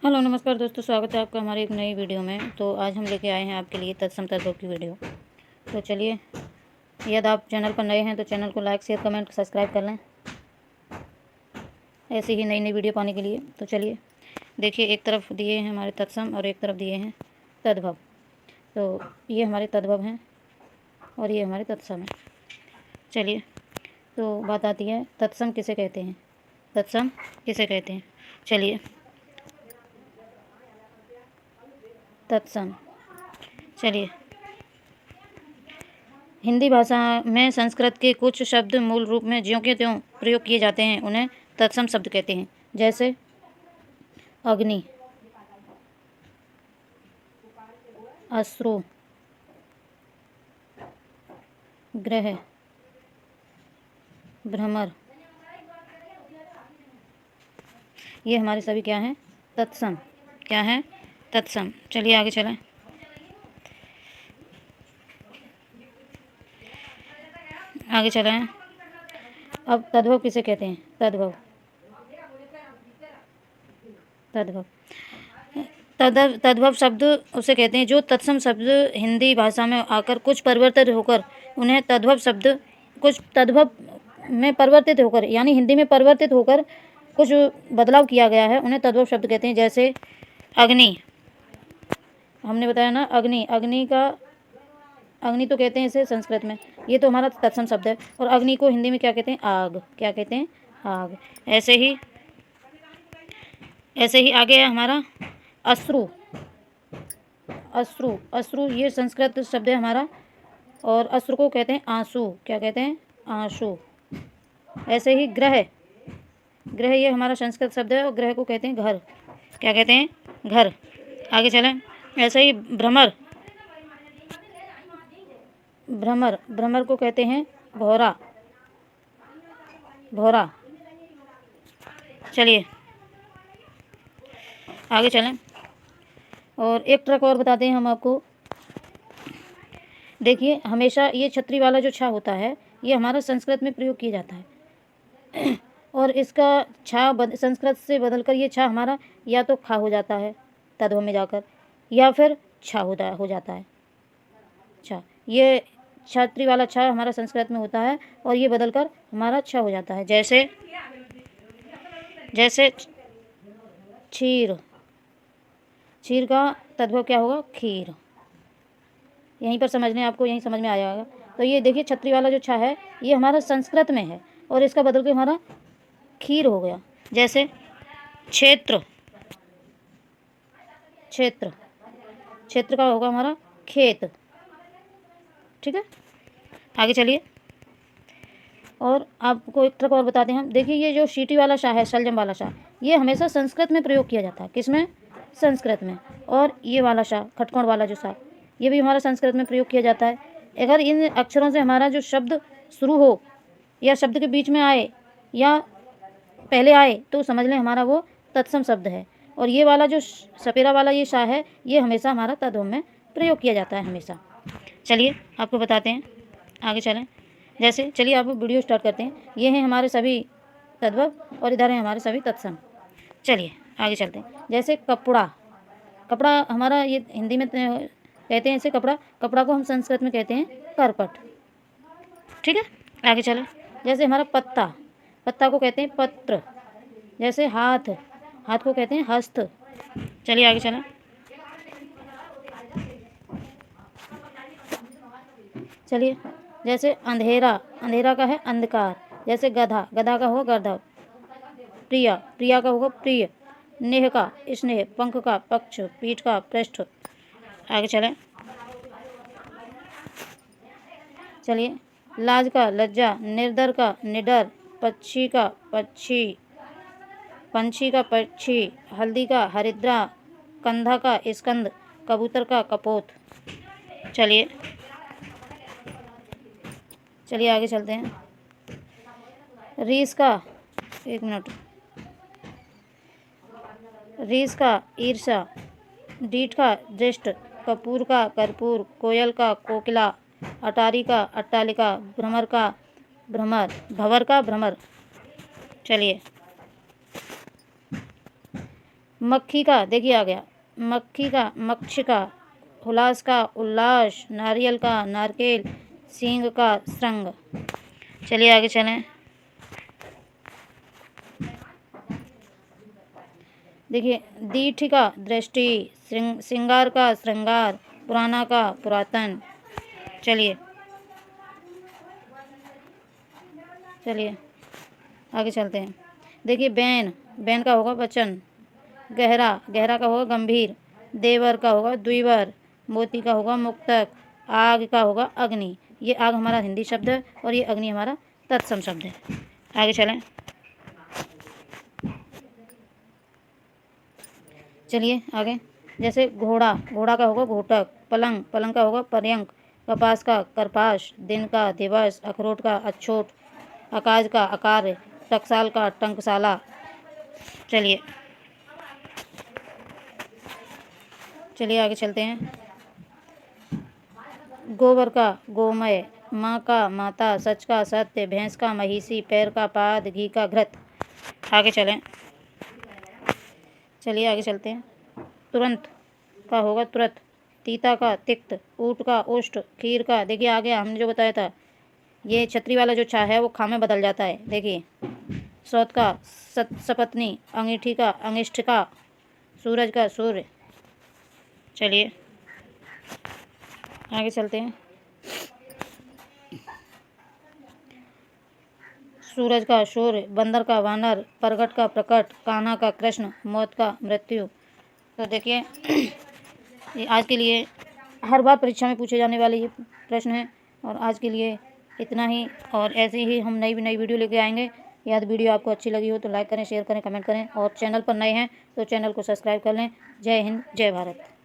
Hello नमस्कार दोस्तों, स्वागत है आपका हमारी एक नई वीडियो में। तो आज हम लेके आए हैं आपके लिए तत्सम तद्भव की वीडियो। तो चलिए, यदि आप चैनल पर नए हैं तो चैनल को लाइक शेयर कमेंट सब्सक्राइब कर लें ऐसी ही नई नई वीडियो पाने के लिए। तो चलिए देखिए, एक तरफ दिए हैं हमारे तत्सम और एक तरफ दिए हैं तद्भव। तो ये हमारे तद्भव हैं और ये हमारे तत्सम हैं। चलिए, तो बात आती है तत्सम किसे कहते हैं, तत्सम किसे कहते हैं। चलिए, तत्सम। चलिए, हिंदी भाषा में संस्कृत के कुछ शब्द मूल रूप में ज्यों के त्यों प्रयोग किए जाते हैं, उन्हें तत्सम शब्द कहते हैं। जैसे अग्नि, अश्रु, ग्रह, भ्रमर, ये हमारे सभी क्या हैं, तत्सम। क्या है, तत्सम। चलिए आगे चलें। आगे चलें। अब तद्भव किसे कहते हैं, तद्भव। तद्भव तद्भव शब्द उसे कहते हैं जो तत्सम शब्द हिंदी भाषा में आकर कुछ परिवर्तित होकर उन्हें तद्भव शब्द, कुछ तद्भव में परिवर्तित होकर यानी हिंदी में परिवर्तित होकर कुछ बदलाव किया गया है, उन्हें तद्भव शब्द कहते हैं। जैसे अग्नि, हमने बताया ना, अग्नि तो कहते हैं इसे संस्कृत में, ये तो हमारा तत्सम शब्द है। और अग्नि को हिंदी में क्या कहते हैं, आग। क्या कहते हैं, आग। ऐसे ही आगे है हमारा अश्रु। अश्रु ये संस्कृत शब्द है हमारा, और अश्रु को कहते हैं आंसू। क्या कहते हैं, आंसू। ऐसे ही ग्रह ये हमारा संस्कृत शब्द है और ग्रह को कहते हैं घर। क्या कहते हैं, घर। आगे चलें। ऐसे ही भ्रमर को कहते हैं भौरा। चलिए आगे चलें, और एक ट्रक और बताते हैं हम आपको। देखिए, हमेशा ये छतरी वाला जो छा होता है, ये हमारा संस्कृत में प्रयोग किया जाता है और इसका छा संस्कृत से बदलकर ये छा हमारा या तो खा हो जाता है तद्भव में जाकर, या फिर छा हो जाता है छा। ये छतरी वाला छा हमारा संस्कृत में होता है और ये बदलकर हमारा छा हो जाता है। जैसे क्षीर का तद्भव क्या होगा, खीर। यहीं पर समझने आपको, यहीं समझ में आ जाएगा। तो ये देखिए, छतरी वाला जो छा है ये हमारा संस्कृत में है और इसका बदल के हमारा खीर हो गया। जैसे क्षेत्र का होगा हमारा खेत। ठीक है, आगे चलिए, और आपको एक ट्रक और बताते हैं हम। देखिए, ये जो शीटी वाला शाह है, शलजम वाला शाह, ये हमेशा संस्कृत में प्रयोग किया जाता है। किसमें, संस्कृत में। और ये वाला शाह, खटकोण वाला जो शाह, ये भी हमारा संस्कृत में प्रयोग किया जाता है। अगर इन अक्षरों से हमारा जो शब्द शुरू हो या शब्द के बीच में आए या पहले आए तो समझ लें हमारा वो तत्सम शब्द है। और ये वाला जो सपेरा वाला ये शाह है, ये हमेशा हमारा तद्भव में प्रयोग किया जाता है हमेशा। चलिए आपको बताते हैं, आगे चलें। जैसे चलिए आप वीडियो स्टार्ट करते हैं। ये हैं हमारे सभी तद्भव और इधर हैं हमारे सभी तत्सम। चलिए आगे चलते हैं। जैसे कपड़ा हमारा, ये हिंदी में कहते हैं इसे कपड़ा को हम संस्कृत में कहते हैं करपट। ठीक है, आगे चलें। जैसे हमारा पत्ता को कहते हैं पत्र। जैसे हाथ को कहते हैं हस्त। चलिए आगे चलें। चलिए, जैसे अंधेरा का है अंधकार। जैसे गधा का होगा गर्दभ। प्रिया का होगा प्रिय। नेह का स्नेह। पंख का पक्ष। पीठ का पृष्ठ। आगे चलें। चलिए, लाज का लज्जा। निर्दर का निडर। पंछी का पक्षी। हल्दी का हरिद्रा। कंधा का स्कंद। कबूतर का कपोत। चलिए आगे चलते हैं। रीस का ईर्षा। डीठ का दृष्ट। कपूर का कर्पूर। कोयल का कोकिला। अटारी का अट्टालिका। भंवर का भ्रमर। चलिए, मक्खी का, देखिए आ गया, मक्खी का मक्षिका, हुलास का उल्लास, नारियल का नारकेल, सींग का श्रृंग। चलिए आगे चलें। देखिए दीठ का दृष्टि, श्रृंगार का श्रृंगार, पुराना का पुरातन। चलिए आगे चलते हैं। देखिए बैन, बैन का होगा वचन, गहरा, गहरा का होगा गंभीर, देवर का होगा द्विवर, मोती का होगा मुक्तक, आग का होगा अग्नि। ये आग हमारा हिंदी शब्द है और ये अग्नि हमारा तत्सम शब्द है। आगे चलें। चलिए आगे। जैसे घोड़ा, घोड़ा का होगा घोटक, पलंग, पलंग का होगा पर्यंक, कपास का करपास, दिन का दिवस, अखरोट का अछोट, आकाश का आकार, टकसाल का टंकसाला। चलिए आगे चलते हैं। गोबर का गोमय, माँ का माता, सच का सत्य, भैंस का महिषी, पैर का पाद, घी का घृत। आगे चलें। चलिए आगे चलते हैं। तुरंत का होगा तुरत, तीता का तिक्त, ऊँट का उष्ट, खीर का, देखिए आ गया, हमने जो बताया था ये छतरी वाला जो छा है वो खा में बदल जाता है। देखिए सौत का सपत्नी, अंगीठी का अंगिष्ठिका, सूरज का सूर्य। चलिए आगे चलते हैं। सूरज का सूर्य, बंदर का वानर, प्रगट का प्रकट, कान्हा का कृष्ण, मौत का मृत्यु। तो देखिए ये आज के लिए हर बार परीक्षा में पूछे जाने वाले ये प्रश्न हैं और आज के लिए इतना ही। और ऐसे ही हम नई वीडियो लेके आएंगे। यदि वीडियो आपको अच्छी लगी हो तो लाइक करें, शेयर करें, कमेंट करें और चैनल पर नए हैं तो चैनल को सब्सक्राइब कर लें। जय हिंद, जय भारत।